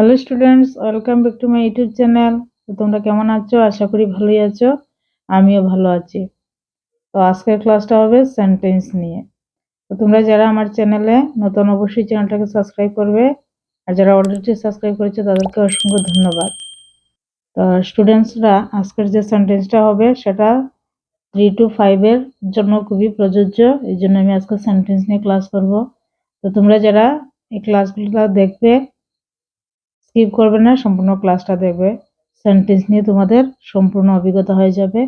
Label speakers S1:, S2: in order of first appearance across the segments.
S1: Hello students, welcome back to my YouTube channel. তো তোমরা কেমন আছো? আশা করি ভালোই আছো। আমিও ভালো আছি। তো আজকের ক্লাসটা হবে সেন্টেন্স নিয়ে। তো তোমরা যারা আমার চ্যানেলে নতুন, অবশ্যই চ্যানেলটাকে সাবস্ক্রাইব করবে, আর যারা অলরেডি সাবস্ক্রাইব করেছে তাদেরকে অসংখ্য ধন্যবাদ। তো স্টুডেন্টসরা, আজকের যে সেন্টেন্সটা হবে সেটা 3 to 5 এর জন্য খুবই প্রযোজ্য। এই জন্য আমি আজকে সেন্টেন্স নিয়ে ক্লাস করব। তো তোমরা যারা এই ক্লাসগুলো দেখবে, স্কিপ করবে না, সম্পূর্ণ ক্লাসটা দেখবে। সেন্টেন্স নিয়ে তোমাদের সম্পূর্ণ অভিজ্ঞতা হয়ে যাবে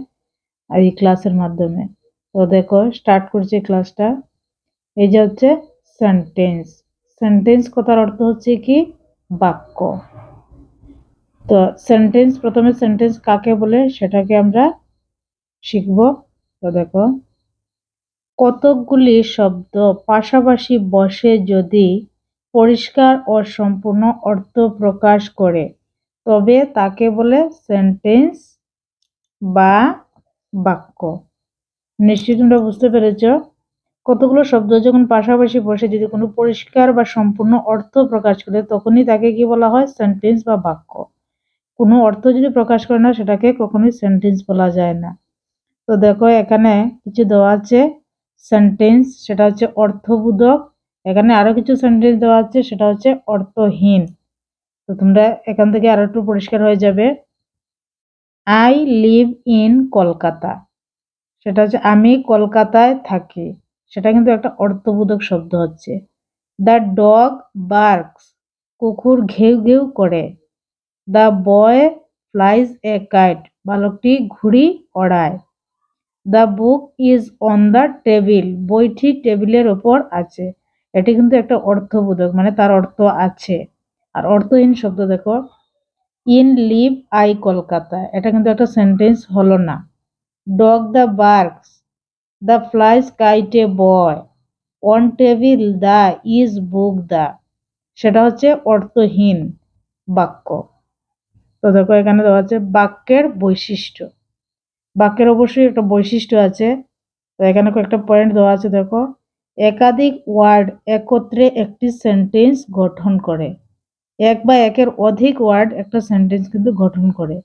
S1: এই ক্লাসের মাধ্যমে। তো দেখো, স্টার্ট করছি ক্লাসটা। এই যে হচ্ছে সেন্টেন্স। সেন্টেন্স কথার অর্থ হচ্ছে কি? বাক্য। তো সেন্টেন্স, প্রথমে সেন্টেন্স কাকে বলে সেটাকে আমরা শিখব। তো দেখো, কতকগুলি শব্দ পাশাপাশি বসে যদি পরিষ্কার ও সম্পূর্ণ অর্থ প্রকাশ করে তবে তাকে বলে সেন্টেন্স বা বাক্য। নিশ্চয়ই তোমরা বুঝতে পেরেছ, কতগুলো শব্দ যখন পাশাপাশি বসে যদি কোনো পরিষ্কার বা সম্পূর্ণ অর্থ প্রকাশ করে তখনই তাকে কি বলা হয়? সেন্টেন্স বা বাক্য। কোনো অর্থ যদি প্রকাশ করে না সেটাকে কখনোই সেন্টেন্স বলা যায় না। তো দেখো, এখানে কিছু দেওয়া আছে সেন্টেন্স, সেটা হচ্ছে অর্থবোধক। এখানে আরো কিছু সেন্টেন্স দেওয়া আছে, সেটা হচ্ছে অর্থহীন। তো তোমরা এখান থেকে আরো একটু পরিষ্কার হয়ে যাবে। আই লিভ ইন কলকাতা, সেটা হচ্ছে আমি কলকাতায় থাকি, সেটা কিন্তু একটা অর্থবোধক শব্দ হচ্ছে। দ্য ডগ বার্কস, কুকুর ঘেউ ঘেউ করে। The boy flies a kite, বালকটি ঘুড়ি ওড়ায়। The book is on the table, বইটি টেবিলের ওপর আছে। এটি কিন্তু একটা অর্থবোধক, মানে তার অর্থ আছে। আর অর্থহীন শব্দ দেখো, ইন লিভ আই কলকাতা, এটা কিন্তু একটা সেন্টেন্স হলো না। Dog the barks, the flies kite A boy, on table the is book the, সেটা হচ্ছে অর্থহীন বাক্য। তো দেখো, এখানে দেওয়া আছে বাক্যের বৈশিষ্ট্য। বাক্যের অবশ্যই একটা বৈশিষ্ট্য আছে। তো এখানে কয়েকটা পয়েন্ট দেওয়া আছে দেখো। একাধিক ওয়ার্ড একত্রে একটি সেন্টেন্স গঠন করে। এক বা একের অধিক ওয়ার্ড একটা সেন্টেন্স কিন্তু গঠন করে।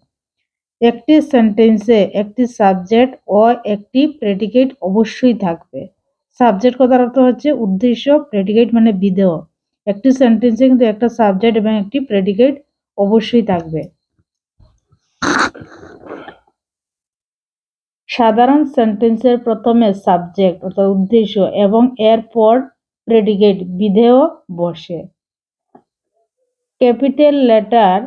S1: একটি সেন্টেন্সে একটি সাবজেক্ট ও একটি প্রেডিকেট অবশ্যই থাকবে। সাবজেক্ট কথার অর্থ হচ্ছে উদ্দেশ্য, প্রেডিকেট মানে বিধেয়। একটি সেন্টেন্সে কিন্তু একটা সাবজেক্ট এবং একটি প্রেডিকেট অবশ্যই থাকবে। সাধারণ সেন্টেন্সের প্রথমে সাবজেক্ট অর্থাৎ উদ্দেশ্য এবং এরপর প্রেডিকেট বিধেয় বসে। ক্যাপিটাল লেটার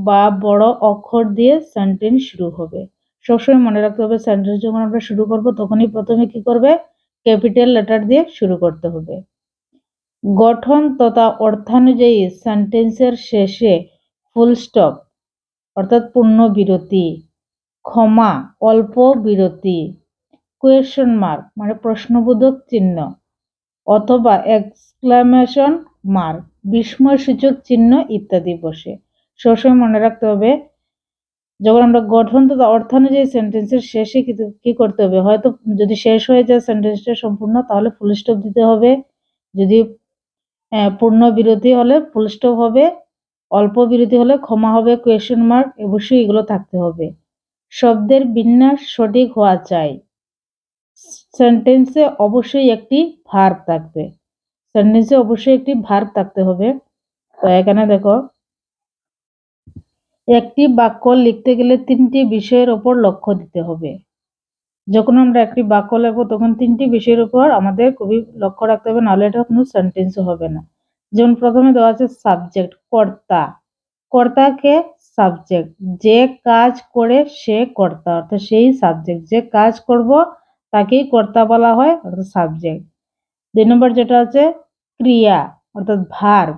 S1: বা বড় অক্ষর দিয়ে সেন্টেন্স শুরু হবে। সবসময় মনে রাখতে হবে, সেন্টেন্স যখন আমরা শুরু করব তখনই প্রথমে কি করবে? ক্যাপিটাল লেটার দিয়ে শুরু করতে হবে। গঠন তথা অর্থানুযায়ী সেন্টেন্সের শেষে ফুল স্টপ অর্থাৎ পূর্ণ বিরতি, ক্ষমা অল্প বিরতি, কোয়েশ্চন মার্ক মানে প্রশ্নবোধক চিহ্ন, অথবা এক্সক্লামেশন মার্ক বিস্ময়সূচক চিহ্ন ইত্যাদি বসে। সবসময় মনে রাখতে হবে, যখন আমরা গঠন তথা অর্থানুযায়ী সেন্টেন্সের শেষে কি করতে হবে, হয়তো যদি শেষ হয়ে যায় সেন্টেন্সটা সম্পূর্ণ তাহলে ফুল স্টপ দিতে হবে। যদি পূর্ণ বিরতি হলে ফুল স্টপ হবে, অল্প বিরতি হলে ক্ষমা হবে, কোয়েশ্চন মার্ক, অবশ্যই এগুলো থাকতে হবে। শব্দের বিন্যাস সঠিক হওয়া চাই। সেন্টেন্সে অবশ্যই একটি ভার্ব থাকবে। সেন্টেন্সে অবশ্যই একটি ভার্ব থাকতে হবে। তো এখানে দেখো, একটি বাক্য লিখতে গেলে 3টি বিষয়ের উপর লক্ষ্য দিতে হবে। যখন আমরা একটি বাক্য লিখবো তখন 3টি বিষয়ের উপর আমাদের খুবই লক্ষ্য রাখতে হবে, নাহলে এটা কোনো সেন্টেন্সও হবে না। যেমন প্রথমে দেওয়া আছে সাবজেক্ট, কর্তা। কর্তাকে সাবজেক্ট, যে কাজ করে সে কর্তা, অর্থাৎ সেই সাবজেক্ট, যে কাজ করব তাকেই কর্তা বলা হয়, অর্থাৎ সাবজেক্ট। 2 নম্বর যেটা আছে ক্রিয়া অর্থাৎ ভার্ব।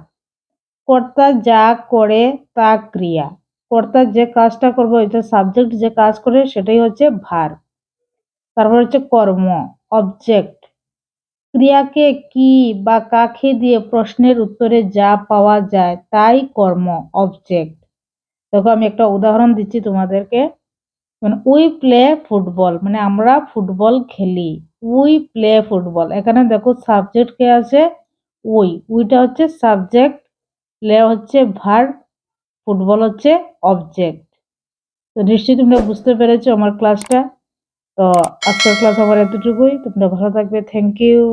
S1: কর্তা যা করে তা ক্রিয়া। কর্তা যে কাজটা করবে ওইটা সাবজেক্ট, যে কাজ করে সেটাই হচ্ছে ভার্ব। তারপর হচ্ছে কর্ম, অবজেক্ট। ক্রিয়াকে কি বা কাকে দিয়ে প্রশ্নের উত্তরে যা পাওয়া যায় তাই কর্ম, অবজেক্ট। দেখো, আমি একটা উদাহরণ দিচ্ছি তোমাদেরকে। উই প্লে ফুটবল মানে আমরা ফুটবল খেলি। উই প্লে ফুটবল, এখানে দেখো সাবজেক্ট কে আছে? উইটা হচ্ছে সাবজেক্ট, প্লে হচ্ছে ভার্ব, ফুটবল হচ্ছে অবজেক্ট। তো নিশ্চয়ই তোমরা বুঝতে পেরেছো আমার ক্লাসটা। তো আজকের ক্লাস আমার এতটুকুই। তোমরা ভালো থাকবে। Thank you.